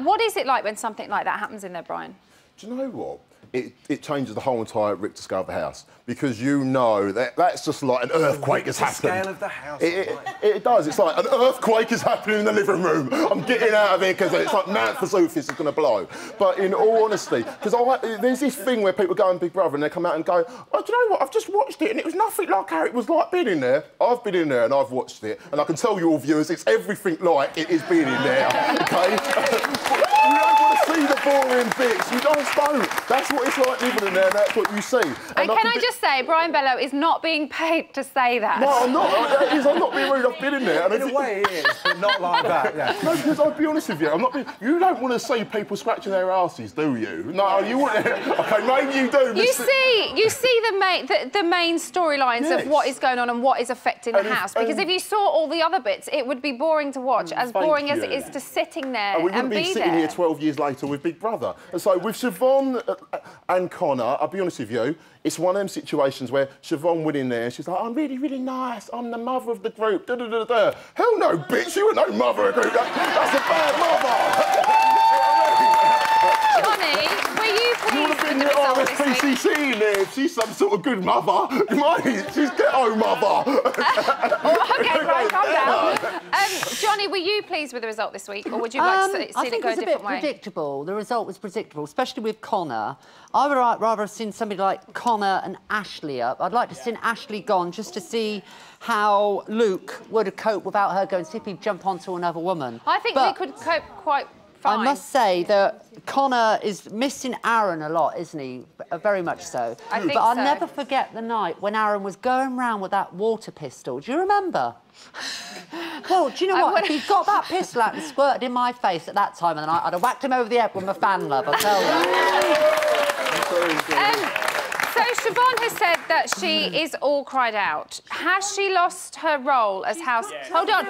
what is it like when something like that happens in there, Brian? Do you know what? It changes the whole entire Richter scale of the house, because you know that's just like an earthquake has happened. The scale of the house. It does. It's like an earthquake is happening in the living room. I'm getting out of here because it's like Mount Vesuvius is going to blow. But in all honesty, because there's this thing where people go on Big Brother and they come out and go, oh, do you know what? I've just watched it and it was nothing like how it was like being in there. I've been in there and I've watched it, and I can tell you all viewers, it's everything like it is being in there. Okay. You don't want to see the boring bits. You just don't. That's what it's like living in there, and that's what you see. And can I just say, Brian Bello is not being paid to say that. No, I'm not. I'm not being rude. I've been in there. And in a way, it is, but not like that. Yeah. No, because I'll be honest with you, I'm not. You don't want to see people scratching their asses, do you? No, you want. Okay, maybe you do. You see the main storylines of what is going on and what is affecting the house. Because if you saw all the other bits, it would be boring to watch. As boring as it is to sitting there and be there. We wouldn't be sitting here 12 years later with Big Brother. And so with Siobhan and Connor, I'll be honest with you, it's one of them situations where Siobhan went in there and she's like, I'm really, really nice, I'm the mother of the group, da-da-da-da. Hell no, bitch, you were no mother of the group. That's a bad mother. Johnny, were you pleased with the result this week? RSPCC in there. She's some sort of good mother. She's ghetto mother. OK, right, calm down. Johnny, were you pleased with the result this week, or would you like to see it go a different way? I think it was a bit predictable. The result was predictable, especially with Connor. I would rather have seen somebody like Connor and Ashley up. I'd like to have seen Ashley gone just to see how Luke would have coped without her going, see if he'd jump onto another woman. I think they could cope quite fine. I must say that Connor is missing Aaron a lot, isn't he? Very much so. I think but I'll never forget the night when Aaron was going round with that water pistol. Do you remember? Well, do you know what? If he'd got that pistol out and squirted in my face at that time, and I'd have whacked him over the head with my fan, love, I tell you. So Siobhan has said that she is all cried out. Has she lost her role as house... Yes. Hold on.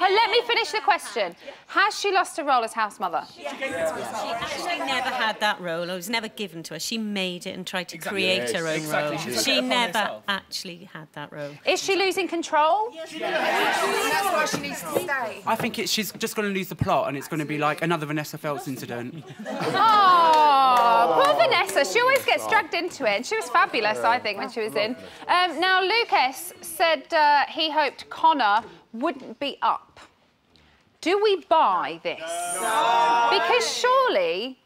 Let me finish the question. Has she lost her role as house mother? Yes. She actually never had that role. It was never given to her. She made it and tried to create her own role. She never actually had that role. Is she losing control? Yes. That's why she needs to stay. I think she's just going to lose the plot and it's going to be like another Vanessa Feltz incident. Oh, poor Vanessa. She always gets dragged into it. She was fabulous, I think, when she was in. Now, Lucas said he hoped Connor wouldn't be up. Do we buy this? No. Because surely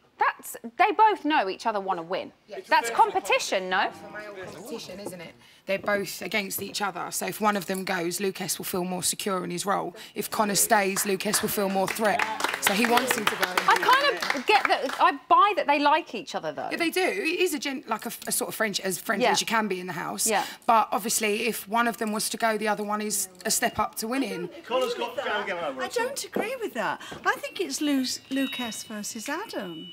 they both know each other want to win. Yeah, that's competition, no? It's a male competition, isn't it? They're both against each other. So if one of them goes, Lucas will feel more secure in his role. If Connor stays, Lucas will feel more threat. So he wants him to go. I kind of get that. I buy that they like each other, though. Yeah, they do. It is a sort of friendly as you can be in the house. Yeah. But obviously, if one of them was to go, the other one is a step up to winning. Connor's got to go and get over. I don't agree with that. I think it's Lucas versus Adam.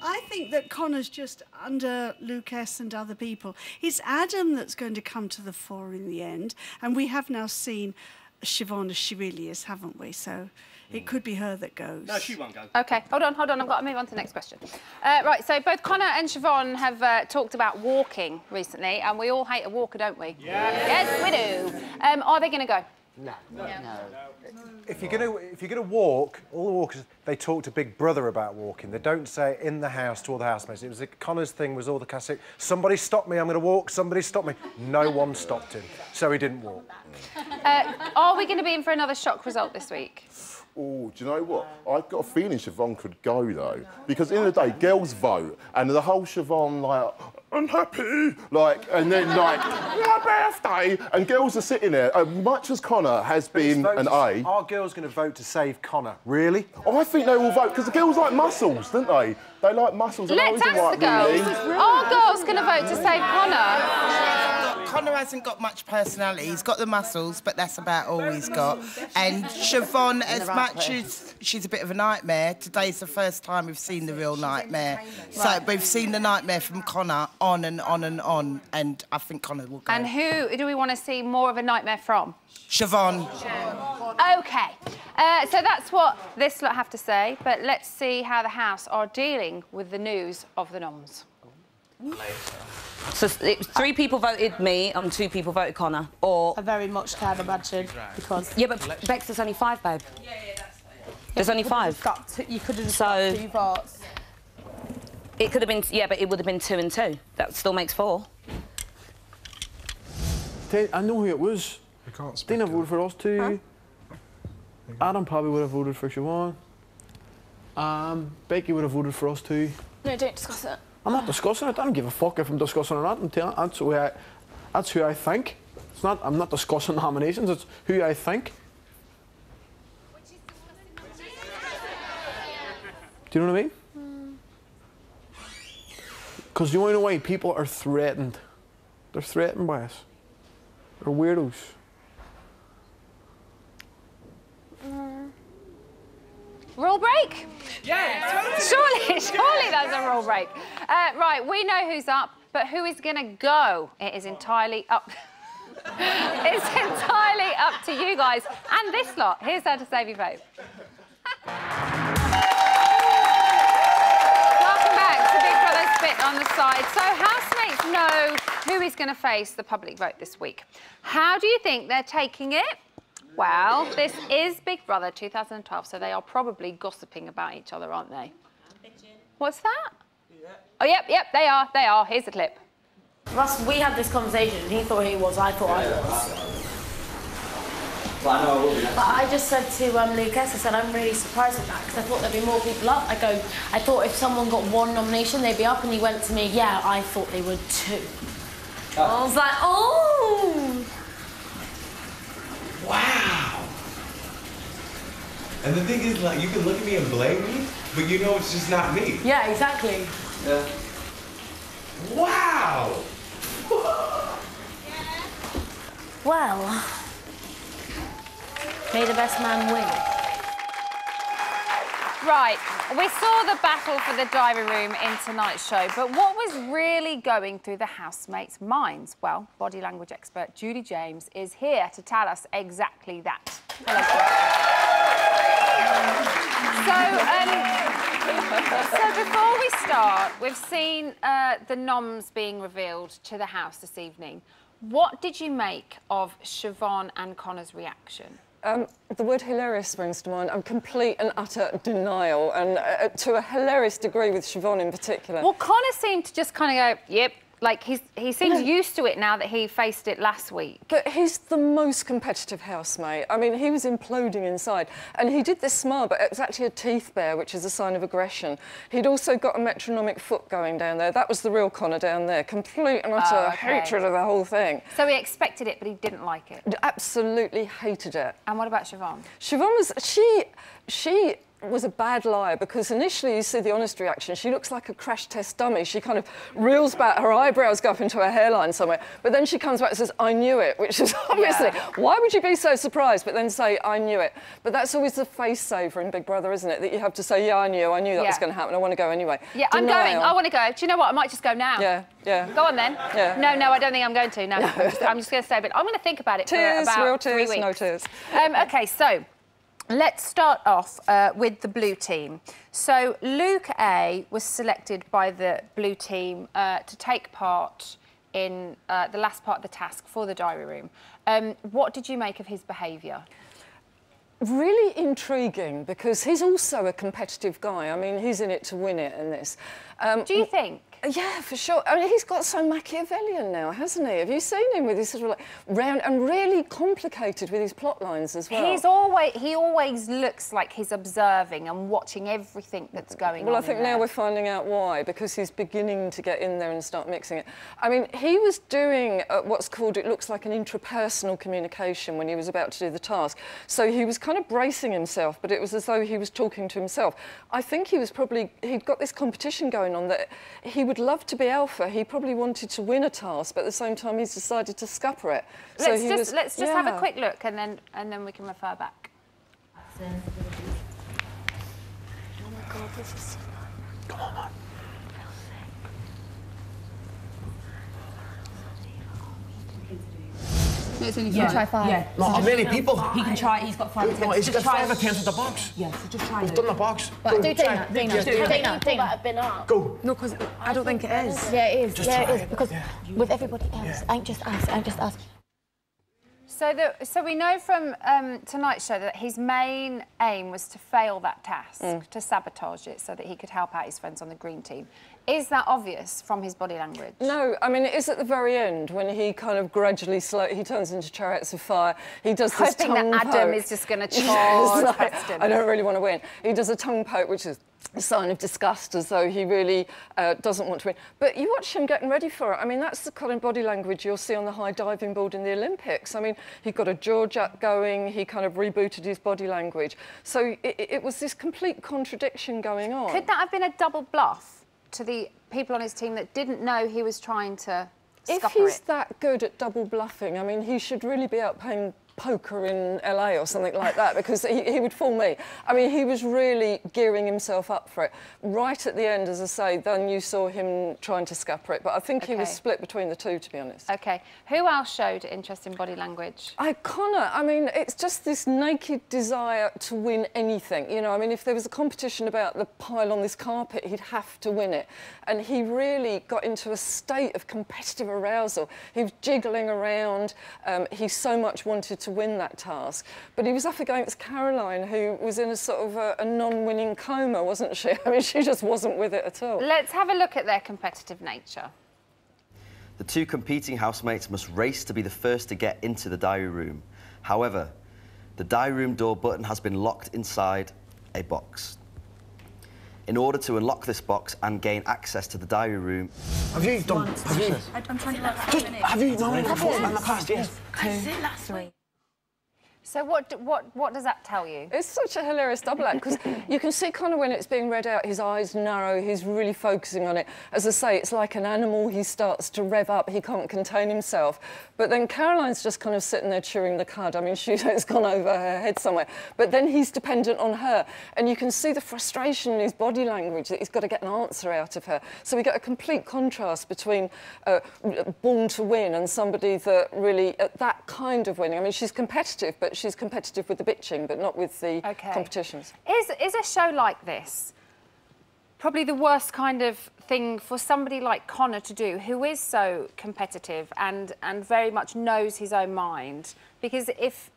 I think that Connor's just under Lucas and other people. It's Adam that's going to come to the fore in the end, and we have now seen Siobhan as she really is, haven't we? So it could be her that goes. No, she won't go. OK, hold on. I've got to move on to the next question. Right, so both Connor and Siobhan have talked about walking recently, and we all hate a walker, don't we? Yes, we do. Are they going to go? No. If you're gonna walk, all the walkers, they talk to Big Brother about walking. They don't say it in the house to all the housemates. It was Connor's thing was all the classic, somebody stop me, I'm going to walk, somebody stop me. No one stopped him, so he didn't walk. Are we going to be in for another shock result this week? Oh, do you know what? I've got a feeling Siobhan could go, though. Because in the day, girls vote, and the whole Siobhan, like, unhappy, like, and then, like, my birthday, and girls are sitting there, much as Connor has been an A. Are girls going to vote to save Connor? Really? Oh, I think they will vote, because the girls like muscles, don't they? They like muscles. Let's ask the girls. Are girls going to vote to save Connor? Connor hasn't got much personality. He's got the muscles, but that's about all he's got. And Siobhan, as much as she's a bit of a nightmare, today's the first time we've seen the real nightmare. So we've seen the nightmare from Connor on and on and on, and I think Connor will go. And who do we want to see more of a nightmare from? Siobhan. OK. So that's what this lot have to say, but let's see how the House are dealing with the news of the noms. So it was 3 people voted me and 2 people voted Connor, or... I very much can imagine, because... Yeah, but Bex is only 5, babe. Yeah, that's fine. There's only 5. You could have just got 2 votes. It could have been, yeah, but it would have been 2 and 2. That still makes 4. I know who it was. Dana voted for us too. Huh? Adam probably would have voted for Siobhan. Becky would have voted for us too. No, don't discuss it. I'm not discussing it. I don't give a fuck if I'm discussing or not. That's who I think. It's not. I'm not discussing nominations. It's who I think. Do you know what I mean? Because the only way people are threatened, they're threatened by us. They're weirdos. Rule break? Yeah, totally. Surely that's a rule break. Right, we know who's up, but who is going to go? It is entirely up. It's entirely up to you guys and this lot. Here's how to save your vote. Welcome back to Big Brother Spit on the Side. So housemates know who is going to face the public vote this week. How do you think they're taking it? Well, this is Big Brother 2012, so they are probably gossiping about each other, aren't they? What's that? Yeah. Oh, yep, they are. Here's the clip. Russ, we had this conversation. He thought he was, I thought I was. But I know I will be. But I just said to Lucas, I said, I'm really surprised with that, because I thought there'd be more people up. I thought if someone got 1 nomination, they'd be up, and he went to me, yeah, I thought they would 2. Oh. I was like, oh! Wow! And the thing is, like, you can look at me and blame me, but you know it's just not me. Yeah, exactly. Yeah. Wow! Well, may the best man win. Right, we saw the battle for the diary room in tonight's show, but what was really going through the housemates' minds? Well, body language expert Judy James is here to tell us exactly that. Hello, so before we start, we've seen the noms being revealed to the house this evening. What did you make of Siobhan and Connor's reaction? The word hilarious springs to mind. I'm complete and utter denial, and to a hilarious degree with Siobhan in particular. Well, Connor seemed to just kind of go, yep. Like, he seems used to it now that he faced it last week. But he's the most competitive housemate. I mean, he was imploding inside. And he did this smile, but it was actually a teeth bare, which is a sign of aggression. He'd also got a metronomic foot going down there. That was the real Connor down there. Complete and utter hatred of the whole thing. So he expected it, but he didn't like it? Absolutely hated it. And what about Siobhan? Siobhan was... She was a bad liar, because initially you see the honest reaction. She looks like a crash test dummy. She kind of reels back, her eyebrows go up into her hairline somewhere, but then she comes back and says, I knew it, which is obviously, why would you be so surprised, but then say, I knew it? But that's always the face saver in Big Brother, isn't it? That you have to say, yeah, I knew that was going to happen. I want to go anyway. Yeah, I'm going. I want to go. Do you know what? I might just go now. Yeah. Go on then. Yeah. No, I don't think I'm going to. No, I'm just going to stay, but I'm going to think about it for about real 3 tears, weeks. no tears. OK, so let's start off with the blue team. So Luke A was selected by the blue team to take part in the last part of the task for the diary room. What did you make of his behaviour? Really intriguing, because he's also a competitive guy. I mean, he's in it to win it in this. Do you think? Yeah, for sure. I mean, he's got so Machiavellian now, hasn't he? Have you seen him with his sort of like round and really complicated with his plot lines as well? He always looks like he's observing and watching everything that's going on. Well, I think now we're finding out why, because he's beginning to get in there and start mixing it. I mean, he was doing what's called, it looks like an intrapersonal communication when he was about to do the task. So he was kind of bracing himself, but it was as though he was talking to himself. I think he'd got this competition going on that he would love to be alpha. He probably wanted to win a task, but at the same time he's decided to scupper it. Let's just have a quick look, and then we can refer back. Oh my God, this is so nice. Come on, man. No, it's only 5. Try 5. Yeah. Not how many people? He can try. He's got 5 attempts. No, he's got 5 attempts at the box. Yeah, so just try. We've done the box. But do Dana. that have been up. Go. No, because I don't think it is. Yeah, it is. Just try it is. Because with everybody else, ain't just us. So we know from tonight's show that his main aim was to fail that task, to sabotage it, so that he could help out his friends on the green team. Is that obvious from his body language? No, I mean, it is at the very end when he kind of gradually he turns into chariots of fire. He does this tongue poke. Hoping that Adam is just going to charge past him. I don't really want to win. He does a tongue poke, which is a sign of disgust, as though he really doesn't want to win. But you watch him getting ready for it. I mean, that's the kind of body language you'll see on the high diving board in the Olympics. I mean, he got a jaw jack going, he kind of rebooted his body language. So it was this complete contradiction going on. Could that have been a double bluff to the people on his team that didn't know he was trying to scupper it? If he's that good at double bluffing, I mean, he should really be out playing poker in LA or something like that, because he would fool me. I mean, he was really gearing himself up for it. Right at the end, as I say, then you saw him trying to scupper it, but I think he was split between the two, to be honest. OK. Who else showed interest in body language? Connor. I mean, it's just this naked desire to win anything. You know, I mean, if there was a competition about the pile on this carpet, he'd have to win it. And he really got into a state of competitive arousal. He was jiggling around. He so much wanted to win that task, but he was up against Caroline, who was in a sort of a non-winning coma, wasn't she? I mean, she just wasn't with it at all. Let's have a look at their competitive nature. The two competing housemates must race to be the first to get into the diary room. However, the diary room door button has been locked inside a box. In order to unlock this box and gain access to the diary room... Have you done... I'm trying to work out. Have you nominated for in the past? Yes. I did last week. So what does that tell you? It's such a hilarious double act, because you can see Connor when it's being read out, his eyes narrow, he's really focusing on it. As I say, it's like an animal, he starts to rev up, he can't contain himself. But then Caroline's just kind of sitting there chewing the cud. I mean, it's gone over her head somewhere. But then he's dependent on her. And you can see the frustration in his body language that he's got to get an answer out of her. So we get a complete contrast between born to win and somebody that really, that kind of winning. I mean, she's competitive, but she's competitive with the bitching, but not with the competitions. Is a show like this probably the worst kind of thing for somebody like Connor to do, who is so competitive and very much knows his own mind? Because if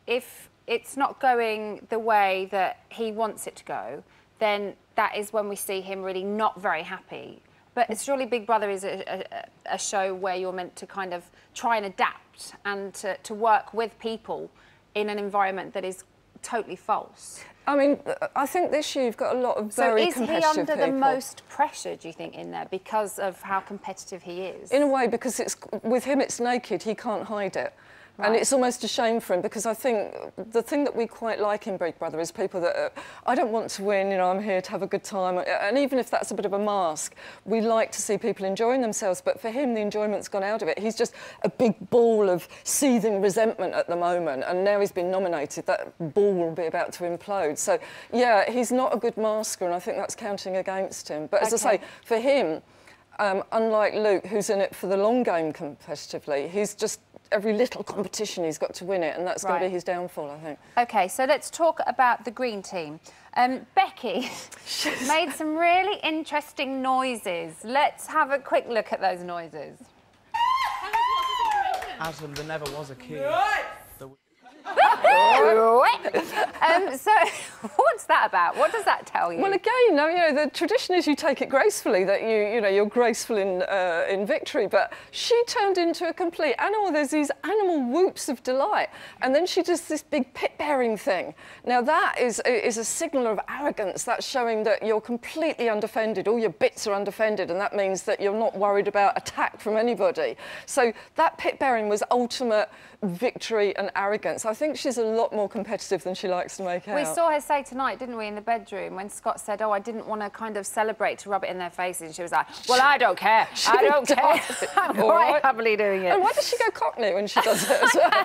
it's not going the way that he wants it to go, then that is when we see him really not very happy. But surely Big Brother is a show where you're meant to kind of try and adapt and to work with people in an environment that is totally false. I mean, I think this year you've got a lot of very competitive people. So is he under the most pressure, do you think, in there, because of how competitive he is? In a way, because with him it's naked, he can't hide it. Right. And it's almost a shame for him, because I think the thing that we quite like in Big Brother is people that I don't want to win, you know, I'm here to have a good time. And even if that's a bit of a mask, we like to see people enjoying themselves. But for him, the enjoyment's gone out of it. He's just a big ball of seething resentment at the moment. And now he's been nominated, that ball will be about to implode. So, yeah, he's not a good masker, and I think that's counting against him. But as I say, for him, unlike Luke, who's in it for the long game competitively, he's just... every little competition he's got to win it, and that's going to be his downfall, I think. OK, so let's talk about the green team. Becky made some really interesting noises. Let's have a quick look at those noises. Adam, there never was a key. So, what's that about? What does that tell you? Well, again, you know, the tradition is you take it gracefully, that you're graceful in victory. But she turned into a complete animal. There's these animal whoops of delight, and then she does this big pit-bearing thing. Now that is a signal of arrogance. That's showing that you're completely undefended. All your bits are undefended, and that means that you're not worried about attack from anybody. So that pit-bearing was ultimate victory and arrogance. I think she's a lot more competitive than she likes to make out. We saw her say tonight, didn't we, in the bedroom, when Scott said, oh, I didn't want to kind of celebrate to rub it in their faces. And she was like, well, I don't care. I don't care. I'm quite happily doing it. And why does she go Cockney when she does it as well?